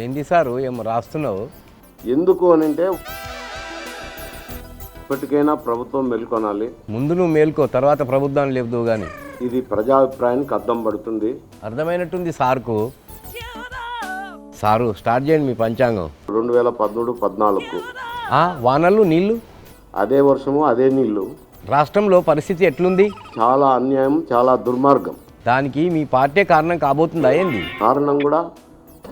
ఏంది సారు ఏం రాస్తున్నావు? ఎందుకు అని అంటే ఇప్పటికైనా ప్రభుత్వం మేల్కొనాలి. ముందు నువ్వు మేల్కో, తర్వాత ప్రభుత్వాన్ని లేపుదువు కానీ. ఇది ప్రజాభిప్రాయానికి అద్దం పడుతుంది. అర్థమైనట్టుంది సార్కు. సారు స్టార్ట్ చేయండి మీ పంచాంగం. 2013-14 వానలు నీళ్లు, అదే వర్షము అదే నీళ్లు. రాష్ట్రంలో పరిస్థితి ఎట్లుంది? చాలా అన్యాయం, చాలా దుర్మార్గం. దానికి మీ పార్టీ కారణం కాబోతుందా ఏంది? కారణం కూడా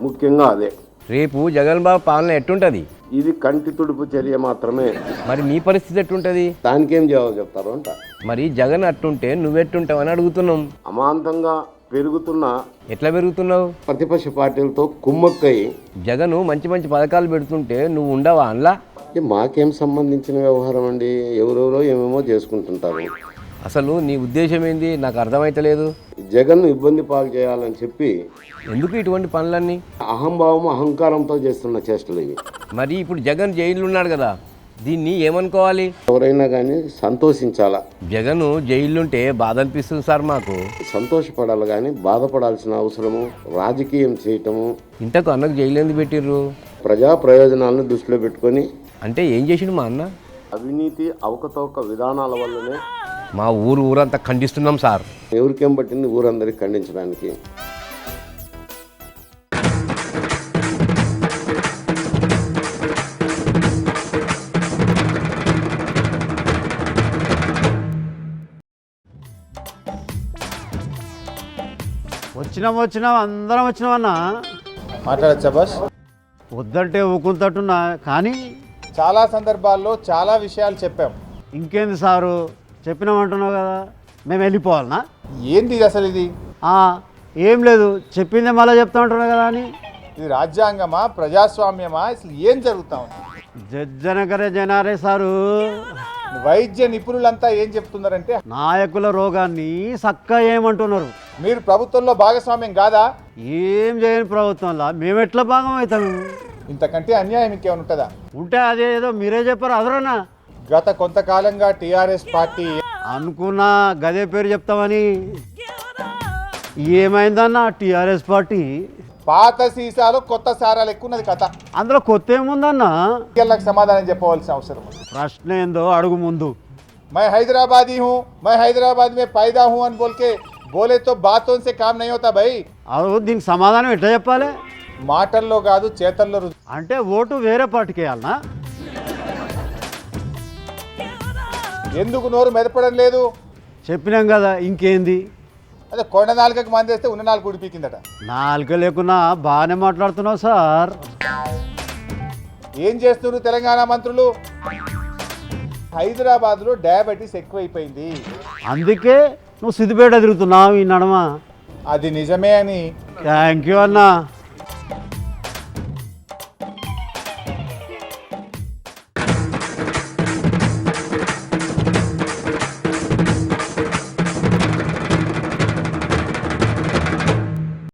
ముఖ్యంగా అదే. రేపు జగన్ బాబు పాలన ఎట్టుంటది? ఇది కంటి తుడుపు చర్య మాత్రమే. మరి మీ పరిస్థితి ఎట్టుంటది? దానికేం జవాబు చెప్తారు అంట. మరి జగన్ అట్టుంటే నువ్వెట్టుంటావని అడుగుతున్నాం. అమాంతంగా పెరుగుతున్న ఎట్లా పెరుగుతున్నావు? ప్రతిపక్ష పార్టీలతో కుమ్మక్కయి జగను మంచి మంచి పథకాలు పెడుతుంటే నువ్వు ఉండవా అందులో? మాకేం సంబంధించిన వ్యవహారం అండి? ఎవరెవరో ఏమేమో చేసుకుంటుంటారు. అసలు నీ ఉద్దేశం ఏంది నాకు అర్థమైతలేదు. జగన్ ఇబ్బంది పాలు చేయాలని చెప్పి ఎందుకు ఇటువంటి పనులన్నీ? అహంభావం అహంకారంతో చేస్తున్న చేష్టలు ఇవి. మరి ఇప్పుడు జగన్ జైల్లో ఉన్నాడు కదా, దీన్ని ఏమనుకోవాలి? ఎవరైనా కానీ సంతోషించాలా. జగన్ జైలుంటే బాధ అనిపిస్తుంది సార్ మాకు. సంతోషపడాలి కానీ బాధపడాల్సిన అవసరము రాజకీయం చేయటము. ఇంతకు అన్నకు జైలు ఎందుకు పెట్టిర్రు? ప్రజా ప్రయోజనాలను దృష్టిలో పెట్టుకొని. అంటే ఏం చేసిండు మా అన్న? అవినీతి అవకతవక విధానాల వల్లనే మా ఊరంతా ఖండిస్తున్నాం సార్. ఎవరికేం పట్టింది ఊరందరికి ఖండించడానికి? వచ్చినాం అందరం వచ్చినామన్నా. మాట్లాడచ్చా బాస్? వద్దంటే ఊకుంటట్టున్నా కానీ చాలా సందర్భాల్లో చాలా విషయాలు చెప్పాం. ఇంకేంది సారు చెప్పినామంటున్నావు కదా, మేము వెళ్ళిపోవాలనా? ఏంది ఇది అసలు? ఇది ఏం లేదు, చెప్పిందే మళ్ళీ చెప్తా ఉంటున్నావు కదా అని. ఇది రాజ్యాంగమా ప్రజాస్వామ్యమా? అసలు ఏం జరుగుతా ఉంది? జజ్జనకరే జనారే సారు. వైద్య నిపుణులంతా ఏం చెప్తున్నారంటే నాయకుల రోగాన్ని చక్కగా ఏమంటున్నారు. మీరు ప్రభుత్వంలో భాగస్వామ్యం కాదా? ఏం చేయని ప్రభుత్వంలో మేము ఎట్లా భాగం అవుతాము? ఇంతకంటే అన్యాయం ఇంకేమైనా ఉంటుందా? ఉంటే అదే ఏదో మీరే చెప్పారు అదరన్నా. గత కొంతకాలంగా టీఆర్ఎస్ పార్టీ అనుకున్నా గదే పేరు చెప్తామని. ఏమైందన్నా టీఆర్ఎస్ పార్టీ? పాత సీసాలు కొత్త సారాలు ఎక్కున్నది కథ. అందులో కొత్త ఏముందన్నా? వీళ్ళకి సమాధానం చెప్పవలసిన అవసరం ఉంది. ప్రశ్న ఏందో అడుగు ముందు. मैं हैदराबादी हूँ, मैं हैदराबाद में पैदा हूँ అని बोले तो बातों से काम नहीं होता भाई. అవు దీనికి సమాధానం ఎట్లా చెప్పాలి? మాటల్లో కాదు చేతల్లో అంటే ఓటు వేరే పార్టీకి వేయాలనా? ఎందుకు నోరు మెదపడం లేదు? చెప్పినాం కదా ఇంకేంది. అదే కొండ నాలుగకి మందేస్తే ఉన్న నాలుగు ఉడిపీకిందట. నాలుక లేకున్నా బాగానే మాట్లాడుతున్నావు సార్. ఏం చేస్తున్నారు తెలంగాణ మంత్రులు? హైదరాబాద్లో డయాబెటీస్ ఎక్కువైపోయింది, అందుకే నువ్వు సిద్దిపేట తిరుగుతున్నావు ఈ నడమ. అది నిజమే అని. థ్యాంక్ యూ అన్నా.